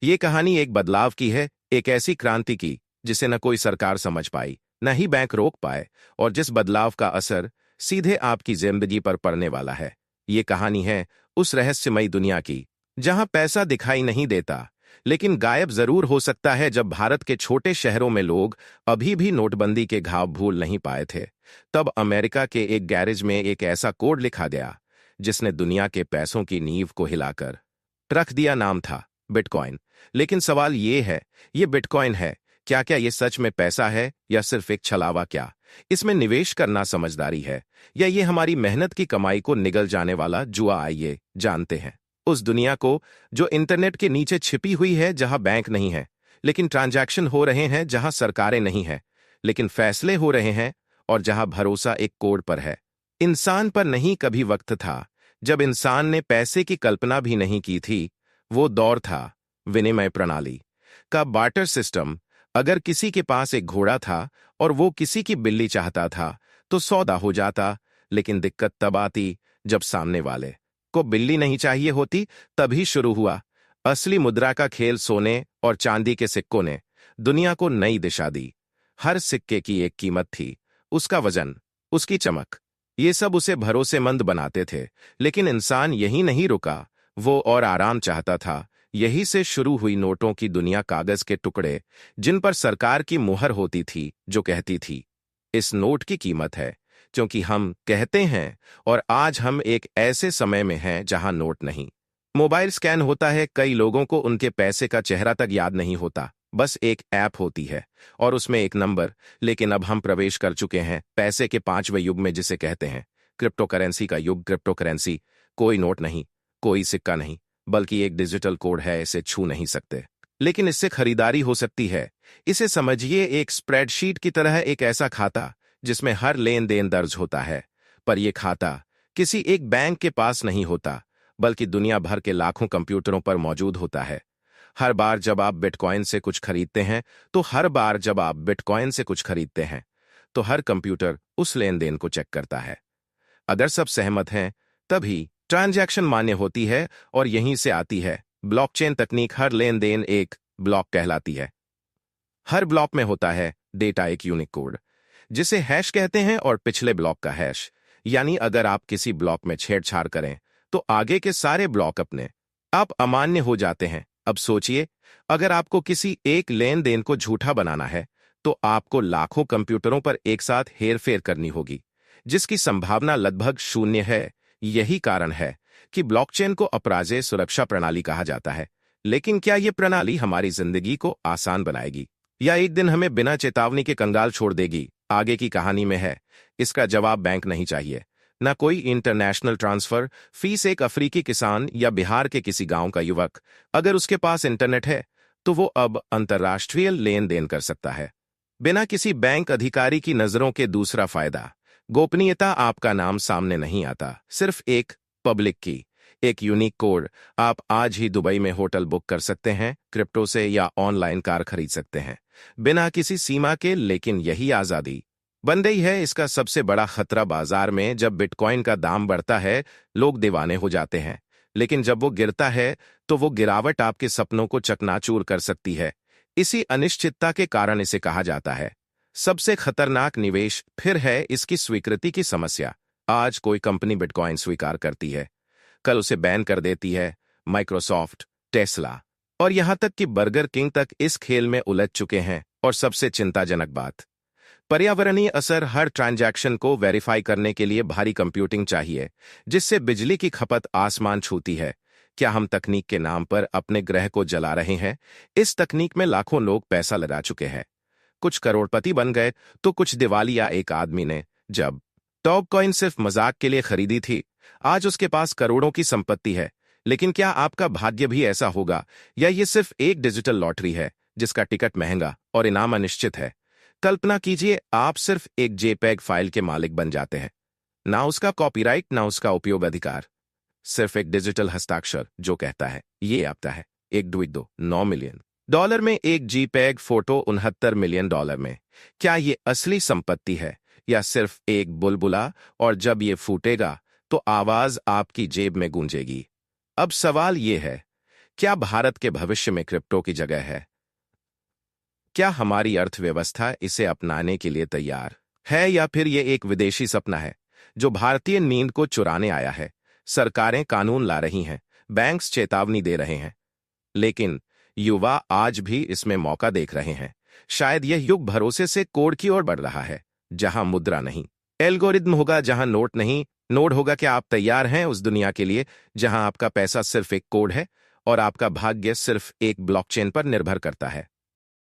ये कहानी एक बदलाव की है, एक ऐसी क्रांति की जिसे न कोई सरकार समझ पाई, न ही बैंक रोक पाए, और जिस बदलाव का असर सीधे आपकी जिंदगी पर पड़ने वाला है। ये कहानी है उस रहस्यमयी दुनिया की जहां पैसा दिखाई नहीं देता, लेकिन गायब जरूर हो सकता है। जब भारत के छोटे शहरों में लोग अभी भी नोटबंदी के घाव भूल नहीं पाए थे, तब अमेरिका के एक गैरेज में एक ऐसा कोड लिखा गया जिसने दुनिया के पैसों की नींव को हिलाकर रख दिया। नाम था बिटकॉइन। लेकिन सवाल ये है, ये बिटकॉइन है क्या ये सच में पैसा है या सिर्फ एक छलावा? क्या इसमें निवेश करना समझदारी है या ये हमारी मेहनत की कमाई को निगल जाने वाला जुआ? आइए जानते हैं उस दुनिया को जो इंटरनेट के नीचे छिपी हुई है, जहां बैंक नहीं है लेकिन ट्रांजैक्शन हो रहे हैं, जहां सरकारें नहीं हैं लेकिन फैसले हो रहे हैं, और जहां भरोसा एक कोड पर है, इंसान पर नहीं। कभी वक्त था जब इंसान ने पैसे की कल्पना भी नहीं की थी। वो दौर था विनिमय प्रणाली का, बार्टर सिस्टम। अगर किसी के पास एक घोड़ा था और वो किसी की बिल्ली चाहता था तो सौदा हो जाता। लेकिन दिक्कत तब आती जब सामने वाले को बिल्ली नहीं चाहिए होती। तभी शुरू हुआ असली मुद्रा का खेल। सोने और चांदी के सिक्कों ने दुनिया को नई दिशा दी। हर सिक्के की एक कीमत थी, उसका वजन, उसकी चमक, ये सब उसे भरोसेमंद बनाते थे। लेकिन इंसान यही नहीं रुका, वो और आराम चाहता था। यही से शुरू हुई नोटों की दुनिया, कागज के टुकड़े जिन पर सरकार की मुहर होती थी, जो कहती थी इस नोट की कीमत है क्योंकि हम कहते हैं। और आज हम एक ऐसे समय में हैं जहां नोट नहीं, मोबाइल स्कैन होता है। कई लोगों को उनके पैसे का चेहरा तक याद नहीं होता, बस एक ऐप होती है और उसमें एक नंबर। लेकिन अब हम प्रवेश कर चुके हैं पैसे के पांचवें युग में, जिसे कहते हैं क्रिप्टो करेंसी का युग। क्रिप्टो करेंसी कोई नोट नहीं, कोई सिक्का नहीं, बल्कि एक डिजिटल कोड है। इसे छू नहीं सकते, लेकिन इससे खरीदारी हो सकती है। इसे समझिए एक स्प्रेडशीट की तरह, एक ऐसा खाता जिसमें हर लेन देन दर्ज होता है। पर यह खाता किसी एक बैंक के पास नहीं होता, बल्कि दुनिया भर के लाखों कंप्यूटरों पर मौजूद होता है। हर बार जब आप बिटकॉइन से कुछ खरीदते हैं, तो हर कंप्यूटर उस लेन देन को चेक करता है। अगर सब सहमत हैं, तभी ट्रांजैक्शन मान्य होती है। और यहीं से आती है ब्लॉकचेन तकनीक। हर लेन देन एक ब्लॉक कहलाती है। हर ब्लॉक में होता है डेटा, एक यूनिक कोड जिसे हैश कहते हैं, और पिछले ब्लॉक का हैश। यानी अगर आप किसी ब्लॉक में छेड़छाड़ करें तो आगे के सारे ब्लॉक अपने आप अमान्य हो जाते हैं। अब सोचिए, अगर आपको किसी एक लेन देन को झूठा बनाना है तो आपको लाखों कंप्यूटरों पर एक साथ हेरफेर करनी होगी, जिसकी संभावना लगभग शून्य है। यही कारण है कि ब्लॉकचेन को अपराजेय सुरक्षा प्रणाली कहा जाता है। लेकिन क्या यह प्रणाली हमारी जिंदगी को आसान बनाएगी या एक दिन हमें बिना चेतावनी के कंगाल छोड़ देगी? आगे की कहानी में है इसका जवाब। बैंक नहीं चाहिए, ना कोई इंटरनेशनल ट्रांसफर फीस। एक अफ्रीकी किसान या बिहार के किसी गांव का युवक, अगर उसके पास इंटरनेट है तो वो अब अंतर्राष्ट्रीय लेन देन कर सकता है बिना किसी बैंक अधिकारी की नजरों के। दूसरा फायदा, गोपनीयता। आपका नाम सामने नहीं आता, सिर्फ एक पब्लिक की, एक यूनिक कोड। आप आज ही दुबई में होटल बुक कर सकते हैं क्रिप्टो से, या ऑनलाइन कार खरीद सकते हैं बिना किसी सीमा के। लेकिन यही आजादी बन गई है इसका सबसे बड़ा खतरा। बाजार में जब बिटकॉइन का दाम बढ़ता है, लोग दीवाने हो जाते हैं, लेकिन जब वो गिरता है तो वो गिरावट आपके सपनों को चकनाचूर कर सकती है। इसी अनिश्चितता के कारण इसे कहा जाता है सबसे खतरनाक निवेश। फिर है इसकी स्वीकृति की समस्या। आज कोई कंपनी बिटकॉइन स्वीकार करती है, कल उसे बैन कर देती है। माइक्रोसॉफ्ट, टेस्ला और यहां तक कि बर्गर किंग तक इस खेल में उलझ चुके हैं। और सबसे चिंताजनक बात, पर्यावरणीय असर। हर ट्रांजैक्शन को वेरीफाई करने के लिए भारी कंप्यूटिंग चाहिए, जिससे बिजली की खपत आसमान छूती है। क्या हम तकनीक के नाम पर अपने ग्रह को जला रहे हैं? इस तकनीक में लाखों लोग पैसा लगा चुके हैं, कुछ करोड़पति बन गए तो कुछ दिवालिया। एक आदमी ने जब टॉपकॉइन सिर्फ मजाक के लिए खरीदी थी, आज उसके पास करोड़ों की संपत्ति है। लेकिन क्या आपका भाग्य भी ऐसा होगा, या ये सिर्फ एक डिजिटल लॉटरी है जिसका टिकट महंगा और इनाम अनिश्चित है? कल्पना कीजिए, आप सिर्फ एक जेपैग फाइल के मालिक बन जाते हैं, ना उसका कॉपीराइट, ना उसका उपयोग अधिकार, सिर्फ एक डिजिटल हस्ताक्षर जो कहता है ये आपका है। एक ट्वीट दो, $9 मिलियन में। एक जीपैग फोटो, $69 मिलियन में। क्या ये असली संपत्ति है या सिर्फ एक बुलबुला? और जब ये फूटेगा तो आवाज आपकी जेब में गूंजेगी। अब सवाल ये है क्या भारत के भविष्य में क्रिप्टो की जगह है? क्या हमारी अर्थव्यवस्था इसे अपनाने के लिए तैयार है या फिर ये एक विदेशी सपना है जो भारतीय नींद को चुराने आया है? सरकारें कानून ला रही हैं, बैंक्स चेतावनी दे रहे हैं, लेकिन युवा आज भी इसमें मौका देख रहे हैं। शायद यह युग भरोसे से कोड की ओर बढ़ रहा है, जहां मुद्रा नहीं, एल्गोरिदम होगा, जहां नोट नहीं, नोड होगा। क्या आप तैयार हैं उस दुनिया के लिए जहां आपका पैसा सिर्फ एक कोड है और आपका भाग्य सिर्फ एक ब्लॉकचेन पर निर्भर करता है?